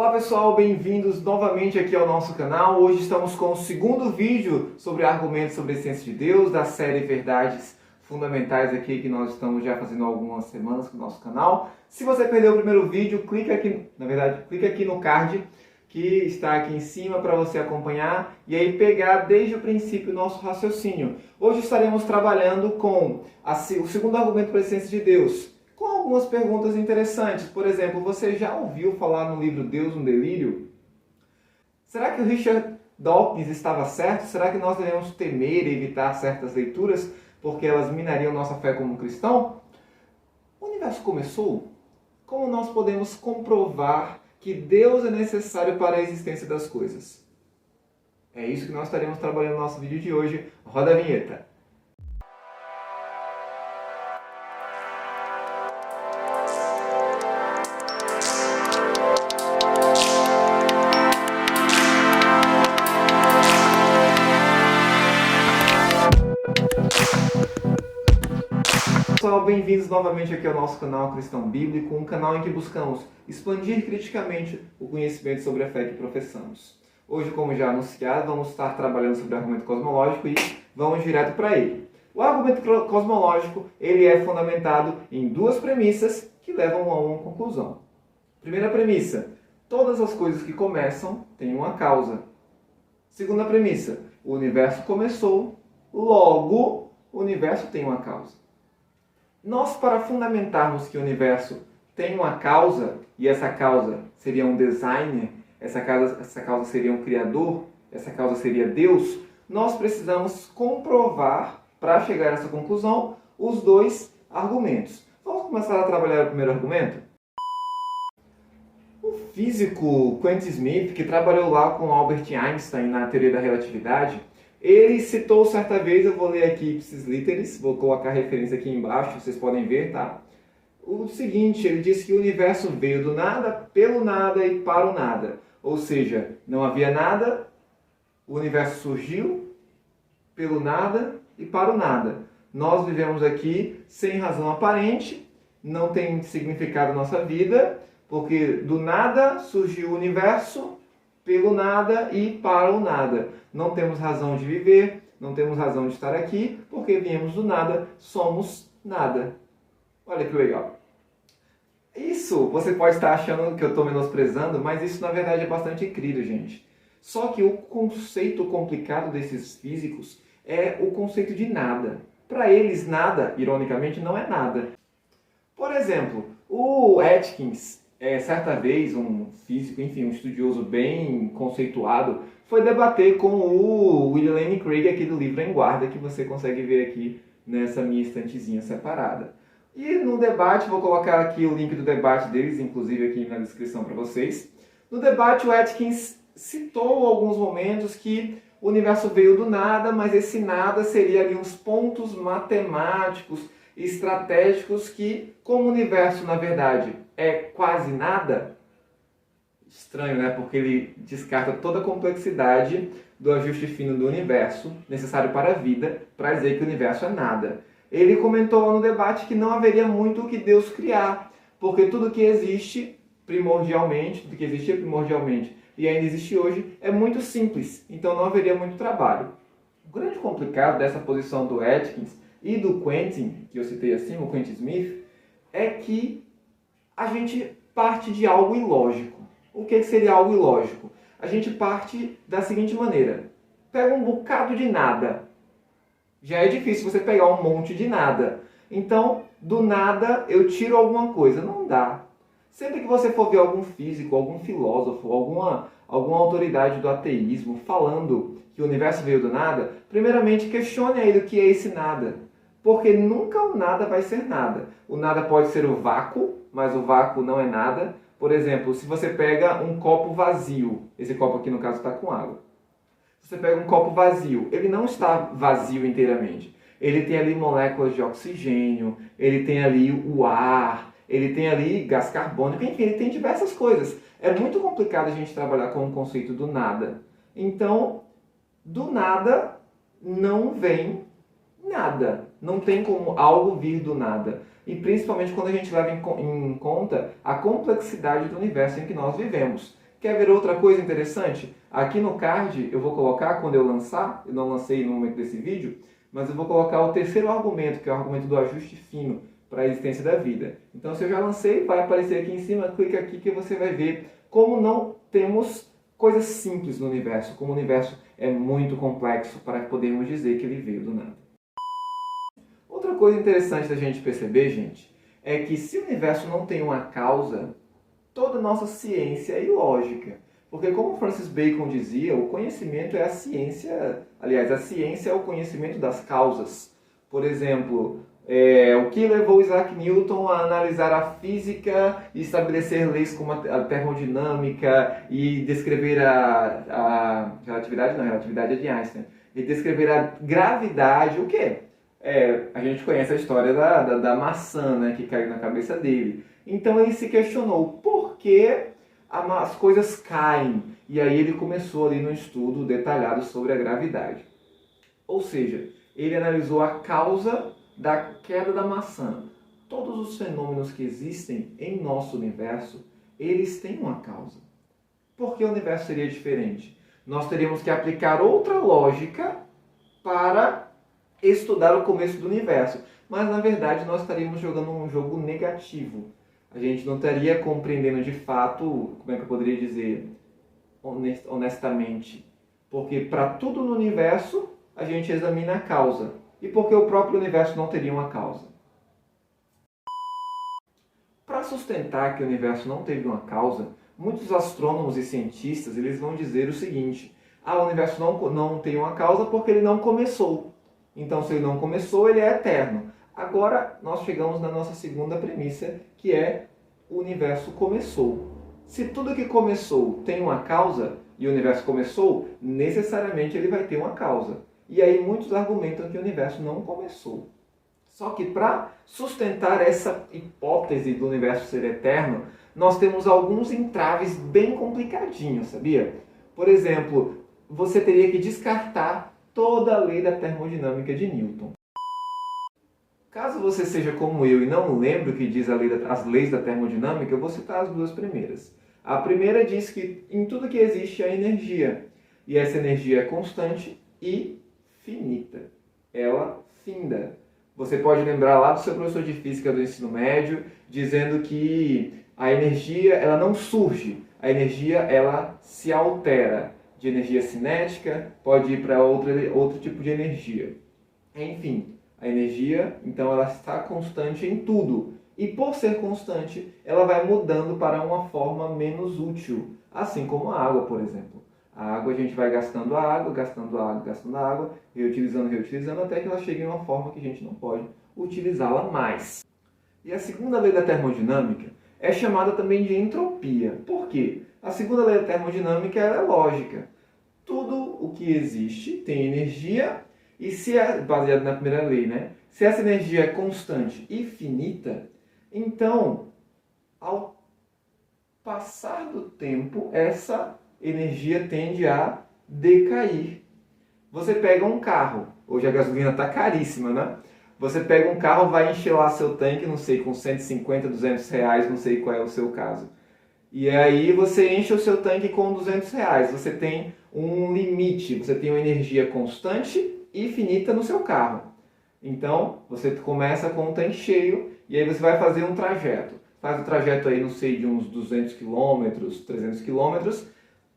Olá pessoal, bem-vindos novamente aqui ao nosso canal. Hoje estamos com o segundo vídeo sobre argumentos sobre a essência de Deus, da série Verdades Fundamentais aqui que nós estamos já fazendo há algumas semanas com o nosso canal. Se você perdeu o primeiro vídeo, clica aqui no card que está aqui em cima para você acompanhar e aí pegar desde o princípio o nosso raciocínio. Hoje estaremos trabalhando com o segundo argumento para a essência de Deus, com algumas perguntas interessantes. Por exemplo, você já ouviu falar no livro Deus, um Delírio? Será que o Richard Dawkins estava certo? Será que nós devemos temer e evitar certas leituras porque elas minariam nossa fé como cristão? O universo começou? Como nós podemos comprovar que Deus é necessário para a existência das coisas? É isso que nós estaremos trabalhando no nosso vídeo de hoje. Roda a vinheta. Pessoal, bem-vindos novamente aqui ao nosso canal Cristão Bíblico, um canal em que buscamos expandir criticamente o conhecimento sobre a fé que professamos. Hoje, como já anunciado, vamos estar trabalhando sobre o argumento cosmológico e vamos direto para ele. O argumento cosmológico ele é fundamentado em duas premissas que levam a uma conclusão. Primeira premissa: todas as coisas que começam têm uma causa. Segunda premissa: o universo começou, logo o universo tem uma causa. Nós, para fundamentarmos que o universo tem uma causa, e essa causa seria um designer, essa causa seria um criador, essa causa seria Deus, nós precisamos comprovar, para chegar a essa conclusão, os dois argumentos. Vamos começar a trabalhar o primeiro argumento? O físico Quentin Smith, que trabalhou lá com Albert Einstein na teoria da relatividade, ele citou certa vez, eu vou ler aqui ipsis literis, vou colocar a referência aqui embaixo, vocês podem ver, tá? O seguinte, ele disse que o universo veio do nada, pelo nada e para o nada. Ou seja, não havia nada, o universo surgiu pelo nada e para o nada. Nós vivemos aqui sem razão aparente, não tem significado na nossa vida, porque do nada surgiu o universo, pelo nada e para o nada. Não temos razão de viver, não temos razão de estar aqui, porque viemos do nada, somos nada. Olha que legal. Isso, você pode estar achando que eu estou menosprezando, mas isso na verdade é bastante incrível, gente. Só que o conceito complicado desses físicos é o conceito de nada. Para eles, nada, ironicamente, não é nada. Por exemplo, o Atkins, certa vez, um físico, enfim, um estudioso bem conceituado, foi debater com o William Lane Craig aqui do livro Em Guarda, que você consegue ver aqui nessa minha estantezinha separada. E no debate, vou colocar aqui o link do debate deles, inclusive aqui na descrição para vocês. No debate, o Atkins citou alguns momentos que o universo veio do nada, mas esse nada seria ali uns pontos matemáticos, estratégicos que, como o universo, na verdade, é quase nada, estranho, né? Porque ele descarta toda a complexidade do ajuste fino do universo, necessário para a vida, para dizer que o universo é nada. Ele comentou no debate que não haveria muito o que Deus criar, porque tudo que existe primordialmente, tudo que existia primordialmente e ainda existe hoje, é muito simples, então não haveria muito trabalho. O grande complicado dessa posição do Atkins e do Quentin, que eu citei acima, o Quentin Smith, é que a gente parte de algo ilógico. O que seria algo ilógico? A gente parte da seguinte maneira: pega um bocado de nada. Já é difícil você pegar um monte de nada. Então, do nada, eu tiro alguma coisa. Não dá. Sempre que você for ver algum físico, algum filósofo, alguma autoridade do ateísmo falando que o universo veio do nada, primeiramente questione aí do que é esse nada. Porque nunca o nada vai ser nada. O nada pode ser o vácuo, mas o vácuo não é nada. Por exemplo, se você pega um copo vazio, esse copo aqui no caso está com água. Você pega um copo vazio, ele não está vazio inteiramente. Ele tem ali moléculas de oxigênio, ele tem ali o ar, ele tem ali gás carbônico, enfim, ele tem diversas coisas. É muito complicado a gente trabalhar com o conceito do nada. Então, do nada não vem nada. Não tem como algo vir do nada. E principalmente quando a gente leva em conta a complexidade do universo em que nós vivemos. Quer ver outra coisa interessante? Aqui no card eu vou colocar, quando eu lançar, eu não lancei no momento desse vídeo, mas eu vou colocar o terceiro argumento, que é o argumento do ajuste fino para a existência da vida. Então, se eu já lancei, vai aparecer aqui em cima, clica aqui que você vai ver como não temos coisas simples no universo, como o universo é muito complexo para podermos dizer que ele veio do nada. Outra coisa interessante da gente perceber, gente, é que se o universo não tem uma causa, toda a nossa ciência é ilógica. Porque como Francis Bacon dizia, o conhecimento é a ciência, aliás, a ciência é o conhecimento das causas. Por exemplo, o que levou Isaac Newton a analisar a física e estabelecer leis como a termodinâmica e descrever a relatividade, não, a relatividade é de Einstein, e descrever a gravidade, o quê? A gente conhece a história da maçã, né, que caiu na cabeça dele. Então ele se questionou por que as coisas caem. E aí ele começou ali no estudo detalhado sobre a gravidade. Ou seja, ele analisou a causa da queda da maçã. Todos os fenômenos que existem em nosso universo, eles têm uma causa. Por que o universo seria diferente? Nós teríamos que aplicar outra lógica para estudar o começo do universo. Mas, na verdade, nós estaríamos jogando um jogo negativo. A gente não estaria compreendendo de fato, como é que eu poderia dizer, honestamente. Porque para tudo no universo, a gente examina a causa. E porque o próprio universo não teria uma causa. Para sustentar que o universo não teve uma causa, muitos astrônomos e cientistas eles vão dizer o seguinte: o universo não tem uma causa porque ele não começou. Então, se ele não começou, ele é eterno. Agora, nós chegamos na nossa segunda premissa, que é o universo começou. Se tudo que começou tem uma causa, e o universo começou, necessariamente ele vai ter uma causa. E aí muitos argumentam que o universo não começou. Só que para sustentar essa hipótese do universo ser eterno, nós temos alguns entraves bem complicadinhos, sabia? Por exemplo, você teria que descartar toda a lei da termodinâmica de Newton. Caso você seja como eu e não lembre o que diz as leis da termodinâmica, eu vou citar as duas primeiras. A primeira diz que em tudo que existe há energia, e essa energia é constante e finita. Ela finda. Você pode lembrar lá do seu professor de física do ensino médio, dizendo que a energia ela não surge, a energia ela se altera. De energia cinética, pode ir para outro tipo de energia. Enfim, a energia, então, ela está constante em tudo. E por ser constante, ela vai mudando para uma forma menos útil. Assim como a água, por exemplo. A água, a gente vai gastando a água, reutilizando, até que ela chegue em uma forma que a gente não pode utilizá-la mais. E a segunda lei da termodinâmica é chamada também de entropia. Por quê? A segunda lei da termodinâmica é lógica. Tudo o que existe tem energia e se é baseado na primeira lei, né? Se essa energia é constante e finita, então, ao passar do tempo, essa energia tende a decair. Você pega um carro, hoje a gasolina está caríssima, né? Você pega um carro, vai encher lá seu tanque, não sei, com 150, 200 reais, não sei qual é o seu caso. E aí você enche o seu tanque com 200 reais. Você tem um limite, você tem uma energia constante e finita no seu carro. Então, você começa com um tanque cheio e aí você vai fazer um trajeto. Faz o trajeto aí, não sei, de uns 200 quilômetros, 300 quilômetros.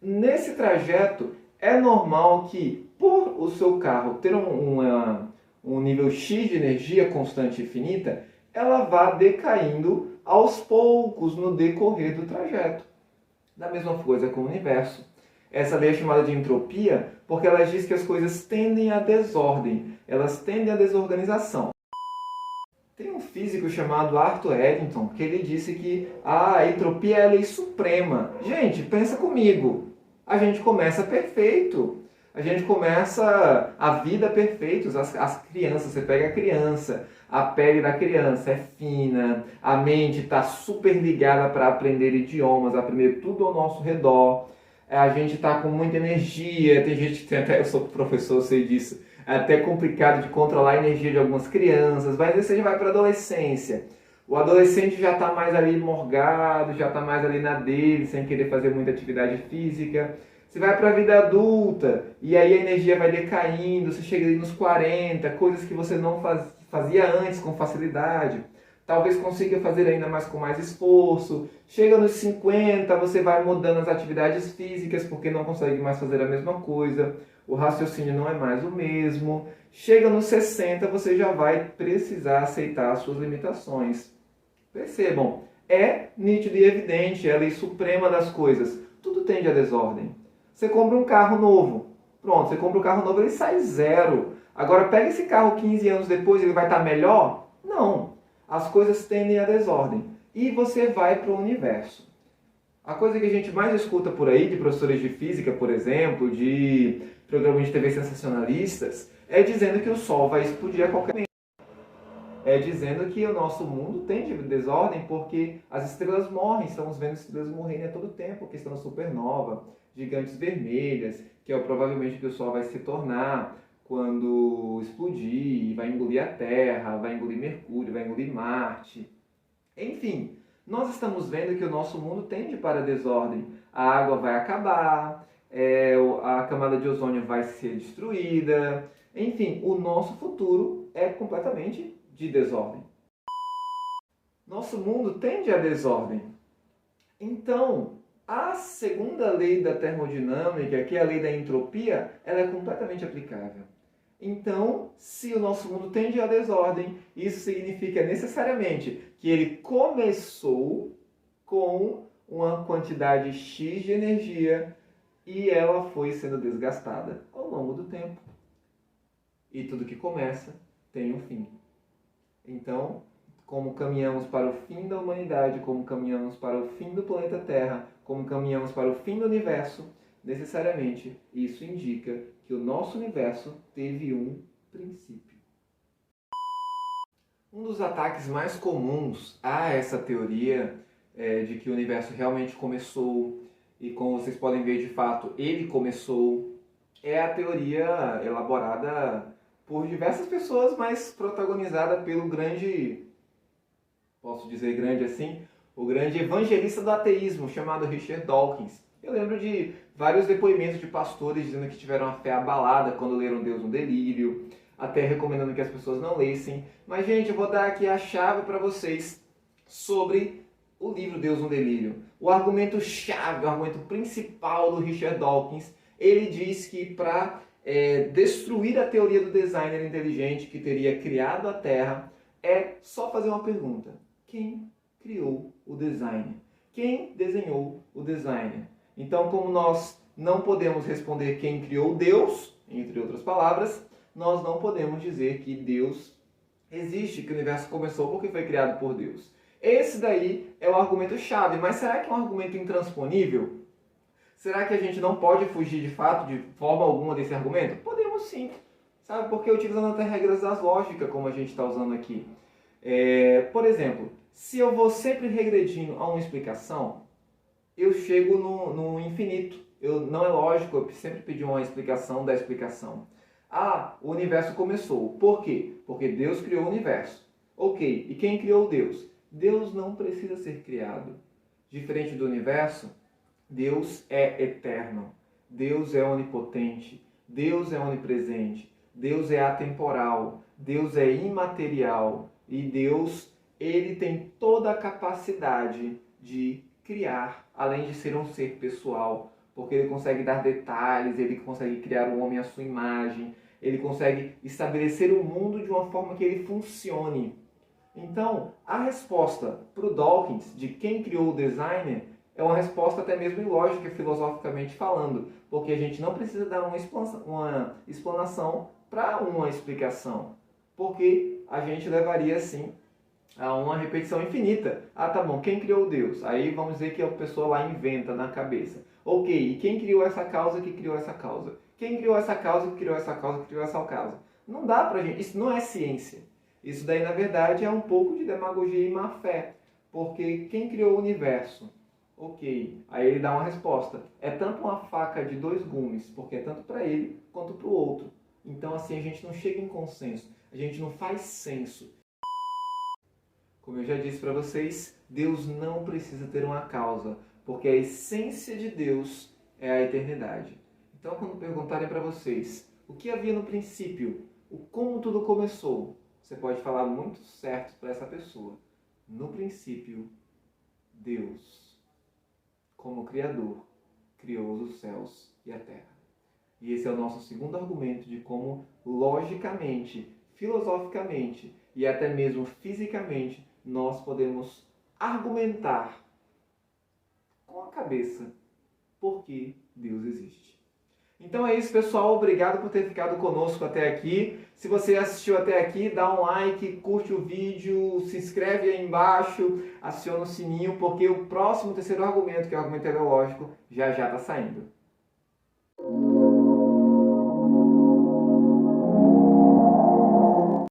Nesse trajeto, é normal que, por o seu carro ter um nível X de energia constante e finita, ela vá decaindo aos poucos no decorrer do trajeto. Da mesma coisa com o universo. Essa lei é chamada de entropia porque ela diz que as coisas tendem à desordem, elas tendem à desorganização. Tem um físico chamado Arthur Eddington que ele disse que a entropia é a lei suprema. Gente, pensa comigo. A gente começa perfeito. A gente começa a vida perfeitos. As crianças, você pega a criança, a pele da criança é fina, a mente está super ligada para aprender idiomas, aprender tudo ao nosso redor. A gente está com muita energia, tem gente que tem até, eu sou professor, eu sei disso, é até complicado de controlar a energia de algumas crianças, mas aí você já vai para a adolescência. O adolescente já está mais ali morgado, já está mais ali na dele, sem querer fazer muita atividade física. Você vai para a vida adulta e aí a energia vai decaindo, você chega ali nos 40, coisas que você não fazia antes com facilidade. Talvez consiga fazer ainda mais com mais esforço. Chega nos 50, você vai mudando as atividades físicas porque não consegue mais fazer a mesma coisa. O raciocínio não é mais o mesmo. Chega nos 60, você já vai precisar aceitar as suas limitações. Percebam, é nítido e evidente, é a lei suprema das coisas. Tudo tende à desordem. Você compra um carro novo. Pronto, você compra um carro novo, ele sai zero. Agora pega esse carro 15 anos depois, ele vai estar melhor? Não. As coisas tendem à desordem. E você vai para o universo. A coisa que a gente mais escuta por aí, de professores de física, por exemplo, de programas de TV sensacionalistas, é dizendo que o Sol vai explodir a qualquer momento. É dizendo que o nosso mundo tem desordem porque as estrelas morrem, estamos vendo estrelas morrerem a todo tempo, questão da supernova, gigantes vermelhas, que é provavelmente o que o Sol vai se tornar quando explodir, vai engolir a Terra, vai engolir Mercúrio, vai engolir Marte. Enfim, nós estamos vendo que o nosso mundo tende para a desordem. A água vai acabar, a camada de ozônio vai ser destruída. Enfim, o nosso futuro é completamente de desordem. Nosso mundo tende à desordem. Então, a segunda lei da termodinâmica, que é a lei da entropia, ela é completamente aplicável. Então, se o nosso mundo tende à desordem, isso significa necessariamente que ele começou com uma quantidade X de energia e ela foi sendo desgastada ao longo do tempo. E tudo que começa tem um fim. Então, como caminhamos para o fim da humanidade, como caminhamos para o fim do planeta Terra, como caminhamos para o fim do universo, necessariamente isso indica que o nosso universo teve um princípio. Um dos ataques mais comuns a essa teoria de que o universo realmente começou, e como vocês podem ver de fato, ele começou, é a teoria elaborada por diversas pessoas, mas protagonizada pelo grande, posso dizer grande assim, o grande evangelista do ateísmo, chamado Richard Dawkins. Eu lembro de vários depoimentos de pastores dizendo que tiveram a fé abalada quando leram Deus no Delírio, até recomendando que as pessoas não lessem. Mas, gente, eu vou dar aqui a chave para vocês sobre o livro Deus no Delírio. O argumento-chave, o argumento principal do Richard Dawkins, ele diz que para destruir a teoria do designer inteligente que teria criado a Terra, é só fazer uma pergunta. Quem criou o designer? Quem desenhou o designer? Então, como nós não podemos responder quem criou Deus, entre outras palavras, nós não podemos dizer que Deus existe, que o universo começou porque foi criado por Deus. Esse daí é o argumento-chave, mas será que é um argumento intransponível? Será que a gente não pode fugir de fato, de forma alguma, desse argumento? Podemos sim, sabe? Porque utilizando até regras da lógica, como a gente está usando aqui. Por exemplo, se eu vou sempre regredindo a uma explicação, eu chego no infinito. Não é lógico, eu sempre pedi uma explicação da explicação. Ah, o universo começou. Por quê? Porque Deus criou o universo. Ok, e quem criou Deus? Deus não precisa ser criado. Diferente do universo, Deus é eterno. Deus é onipotente. Deus é onipresente. Deus é atemporal. Deus é imaterial. E Deus, ele tem toda a capacidade de criar, além de ser um ser pessoal, porque ele consegue dar detalhes, ele consegue criar o homem à sua imagem, ele consegue estabelecer o mundo de uma forma que ele funcione. Então, a resposta para o Dawkins, de quem criou o designer, é uma resposta até mesmo ilógica, filosoficamente falando, porque a gente não precisa dar uma explanação para uma explicação, porque a gente levaria, assim, a uma repetição infinita. Ah, tá bom, quem criou Deus? Aí vamos dizer que a pessoa lá inventa na cabeça. Ok, e quem criou essa causa que criou essa causa? Quem criou essa causa que criou essa causa que criou essa causa? Não dá pra gente, isso não é ciência. Isso daí, na verdade, é um pouco de demagogia e má fé. Porque quem criou o universo? Ok, aí ele dá uma resposta. É tanto uma faca de dois gumes, porque é tanto para ele quanto para o outro. Então, assim, a gente não chega em consenso, a gente não faz senso. Como eu já disse para vocês, Deus não precisa ter uma causa, porque a essência de Deus é a eternidade. Então, quando perguntarem para vocês o que havia no princípio, o como tudo começou, você pode falar muito certo para essa pessoa. No princípio, Deus, como Criador, criou os céus e a terra. E esse é o nosso segundo argumento de como, logicamente, filosoficamente e até mesmo fisicamente, nós podemos argumentar com a cabeça por que Deus existe. Então é isso, pessoal. Obrigado por ter ficado conosco até aqui. Se você assistiu até aqui, dá um like, curte o vídeo, se inscreve aí embaixo, aciona o sininho, porque o próximo terceiro argumento, que é o argumento teleológico, já está saindo.